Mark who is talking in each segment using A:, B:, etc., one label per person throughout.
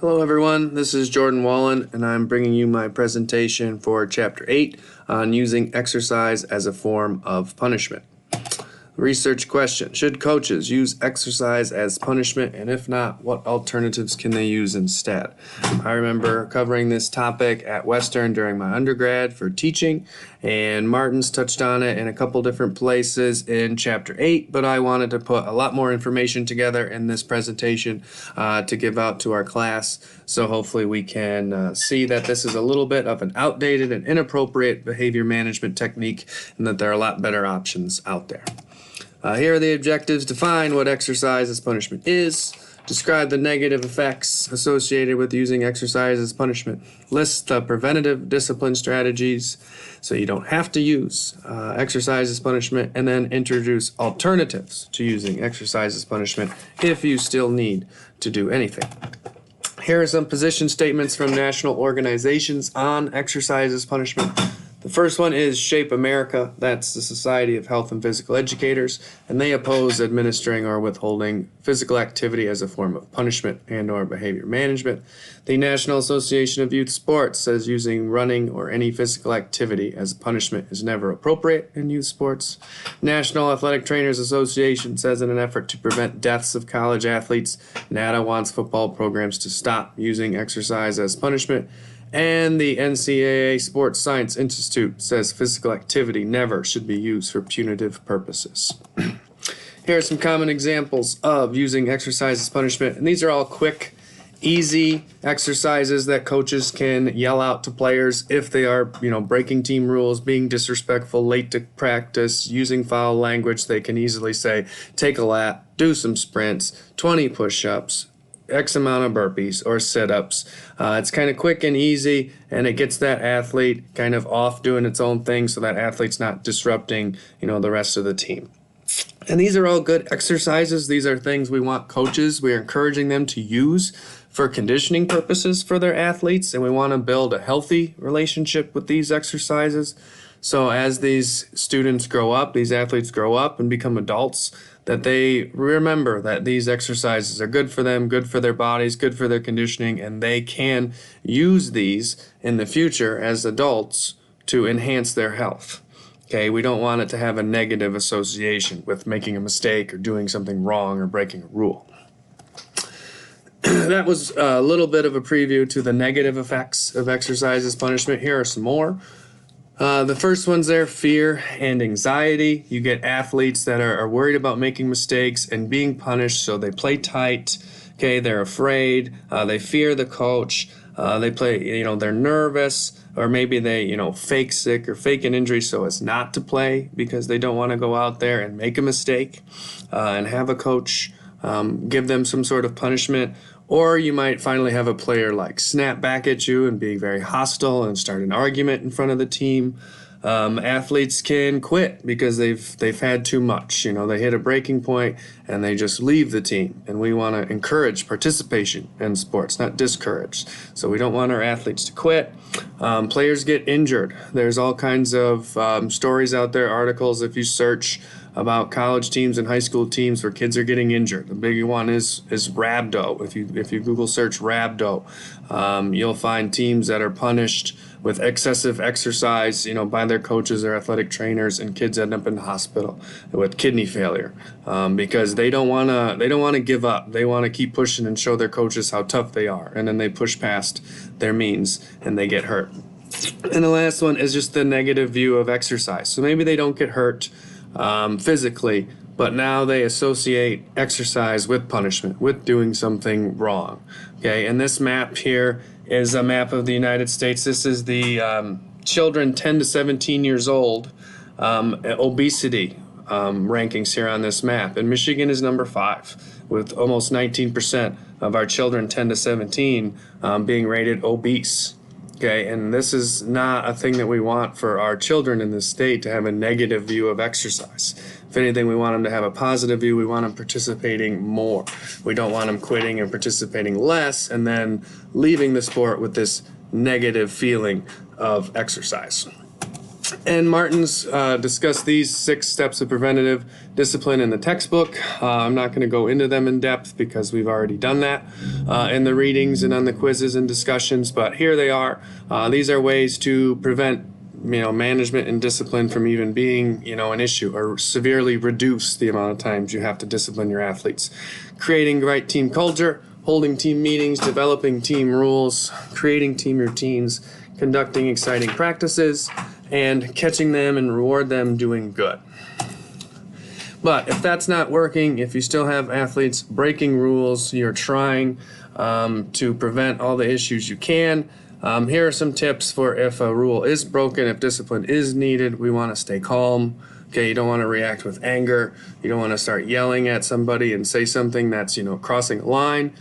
A: Hello everyone, this is Jordan Wallen and I'm bringing you my presentation for Chapter 8 on using exercise as a form of punishment. Research question: should coaches use exercise as punishment, and if not, what alternatives can they use instead? I remember covering this topic at Western during my undergrad for teaching, and Martin's touched on it in a couple different places in Chapter 8, but I wanted to put a lot more information together in this presentation to give out to our class, so hopefully we can see that this is a little bit of an outdated and inappropriate behavior management technique, and that there are a lot better options out there. Here are the objectives. Define what exercise as punishment is. Describe the negative effects associated with using exercise as punishment. List the preventative discipline strategies so you don't have to use exercise as punishment, and then introduce alternatives to using exercise as punishment if you still need to do anything. Here are some position statements from national organizations on exercise as punishment. The first one is Shape America. That's the Society of Health and Physical Educators, and they oppose administering or withholding physical activity as a form of punishment and or behavior management. The National Association of Youth Sports says using running or any physical activity as a punishment is never appropriate in youth sports. National Athletic Trainers Association says in an effort to prevent deaths of college athletes, NATA wants football programs to stop using exercise as punishment. And the NCAA Sports Science Institute says physical activity never should be used for punitive purposes. Here are some common examples of using exercise as punishment, and these are all quick, easy exercises that coaches can yell out to players if they are, breaking team rules, being disrespectful, late to practice, using foul language. They can easily say, take a lap, do some sprints, 20 push-ups, X amount of burpees or sit-ups. It's kind of quick and easy, and it gets that athlete kind of off doing its own thing so that athlete's not disrupting, the rest of the team. And these are all good exercises. These are things we want coaches, we are encouraging them to use for conditioning purposes for their athletes, and we want to build a healthy relationship with these exercises. So as these students grow up, these athletes grow up and become adults, that they remember that these exercises are good for them, good for their bodies, good for their conditioning, and they can use these in the future as adults to enhance their health. Okay, we don't want it to have a negative association with making a mistake or doing something wrong or breaking a rule. That was a little bit of a preview to the negative effects of exercise as punishment. Here are some more. The first one's there, fear and anxiety. You get athletes that are worried about making mistakes and being punished, so they play tight. Okay, they're afraid. They fear the coach. They play, they're nervous, or maybe they, fake sick or fake an injury so as not to play because they don't want to go out there and make a mistake and have a coach give them some sort of punishment. Or you might finally have a player like snap back at you and be very hostile and start an argument in front of the team. Athletes can quit because they've had too much. They hit a breaking point and they just leave the team. And we want to encourage participation in sports, not discourage. So we don't want our athletes to quit. Players get injured. There's all kinds of stories out there, articles if you search about college teams and high school teams where kids are getting injured. The big one is rhabdo. If you Google search rhabdo, you'll find teams that are punished with excessive exercise, by their coaches or athletic trainers, and kids end up in the hospital with kidney failure because they don't want to give up. They want to keep pushing and show their coaches how tough they are, and then they push past their means and they get hurt. And the last one is just the negative view of exercise. So maybe they don't get hurt physically, but now they associate exercise with punishment, with doing something wrong. Okay, and this map here is a map of the United States. This is the children 10 to 17 years old obesity rankings here on this map. And Michigan is number 5, with almost 19% of our children 10 to 17 being rated obese. Okay, and this is not a thing that we want for our children in this state, to have a negative view of exercise. If anything, we want them to have a positive view. We want them participating more. We don't want them quitting and participating less and then leaving the sport with this negative feeling of exercise. And Martin's discussed these 6 steps of preventative discipline in the textbook. I'm not going to go into them in depth because we've already done that in the readings and on the quizzes and discussions, but here they are. These are ways to prevent management and discipline from even being, an issue, or severely reduce the amount of times you have to discipline your athletes. Creating right team culture, holding team meetings, developing team rules, creating team routines, conducting exciting practices, and catching them and reward them doing good. But if that's not working, if you still have athletes breaking rules, you're trying to prevent all the issues you can, here are some tips for if a rule is broken, if discipline is needed. We want to stay calm. Okay, you don't want to react with anger. You don't want to start yelling at somebody and say something that's, crossing a line.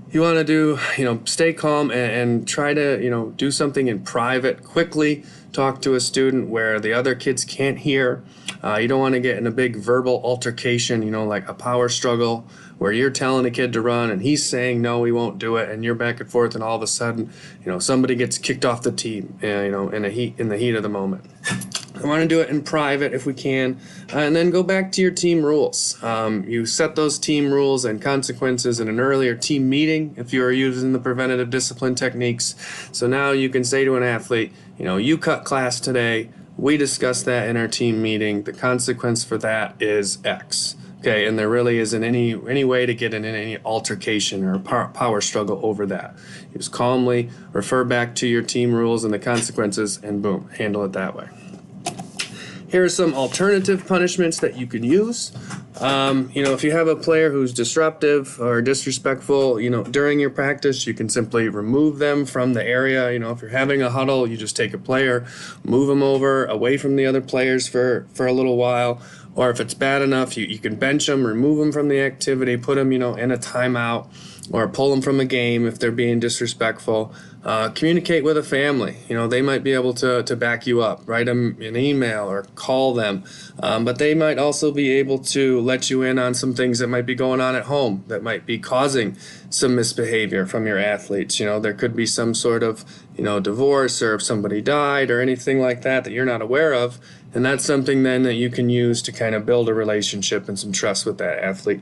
A: You want to do, stay calm and try to, do something in private quickly. Talk to a student where the other kids can't hear. You don't want to get in a big verbal altercation, like a power struggle where you're telling a kid to run and he's saying, no, he won't do it. And you're back and forth and all of a sudden, somebody gets kicked off the team, in the heat of the moment. I want to do it in private if we can, and then go back to your team rules. You set those team rules and consequences in an earlier team meeting if you are using the preventative discipline techniques. So now you can say to an athlete, you cut class today. We discussed that in our team meeting. The consequence for that is X. Okay, and there really isn't any way to get in any altercation or power struggle over that. You just calmly refer back to your team rules and the consequences, and boom, handle it that way. Here are some alternative punishments that you can use. If you have a player who's disruptive or disrespectful, during your practice, you can simply remove them from the area. If you're having a huddle, you just take a player, move them over away from the other players for a little while. Or if it's bad enough, you can bench them, remove them from the activity, put them, in a timeout, or pull them from a game if they're being disrespectful. Communicate with a family. They might be able to back you up. Write them an email or call them. But they might also be able to let you in on some things that might be going on at home that might be causing some misbehavior from your athletes. There could be some sort of, divorce, or if somebody died or anything like that you're not aware of. And that's something then that you can use to kind of build a relationship and some trust with that athlete.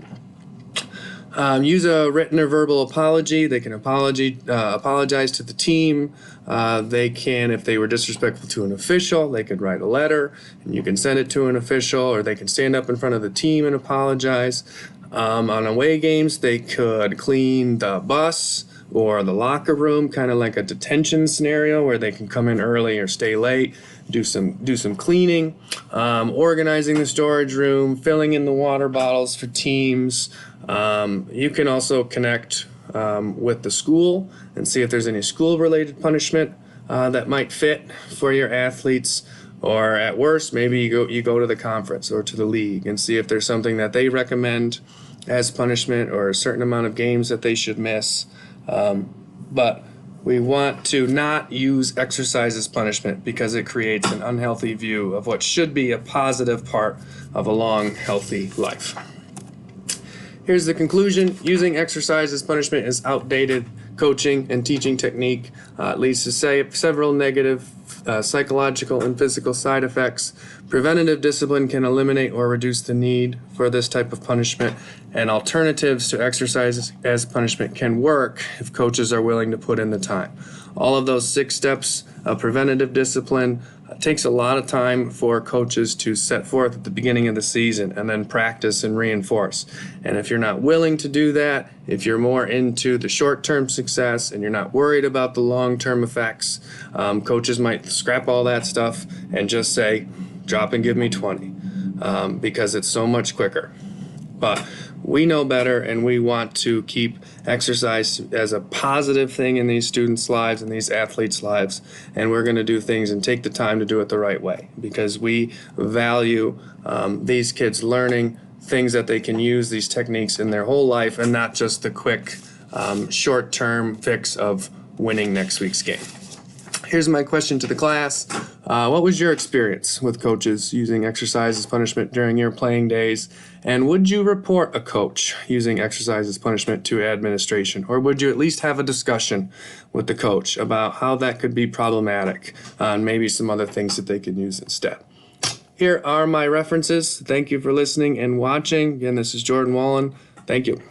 A: Use a written or verbal apology. They can apologize to the team. They can, if they were disrespectful to an official, they could write a letter and you can send it to an official, or they can stand up in front of the team and apologize. On away games, they could clean the bus or the locker room, kind of like a detention scenario where they can come in early or stay late, do some cleaning, organizing the storage room, filling in the water bottles for teams. You can also connect with the school and see if there's any school-related punishment that might fit for your athletes. Or at worst, maybe you go to the conference or to the league and see if there's something that they recommend as punishment or a certain amount of games that they should miss. But we want to not use exercise as punishment because it creates an unhealthy view of what should be a positive part of a long, healthy life. Here's the conclusion. Using exercise as punishment is outdated coaching and teaching technique. It leads to several negative psychological and physical side effects. Preventative discipline can eliminate or reduce the need for this type of punishment, and alternatives to exercise as punishment can work if coaches are willing to put in the time. All of those 6 steps of preventative discipline takes a lot of time for coaches to set forth at the beginning of the season and then practice and reinforce. And if you're not willing to do that, if you're more into the short-term success and you're not worried about the long-term effects, coaches might scrap all that stuff and just say, drop and give me 20, because it's so much quicker. But we know better, and we want to keep exercise as a positive thing in these students' lives and these athletes' lives, and we're going to do things and take the time to do it the right way because we value these kids learning things that they can use these techniques in their whole life and not just the quick short-term fix of winning next week's game. Here's my question to the class. What was your experience with coaches using exercise as punishment during your playing days? And would you report a coach using exercise as punishment to administration? Or would you at least have a discussion with the coach about how that could be problematic and maybe some other things that they could use instead? Here are my references. Thank you for listening and watching. Again, this is Jordan Wallen. Thank you.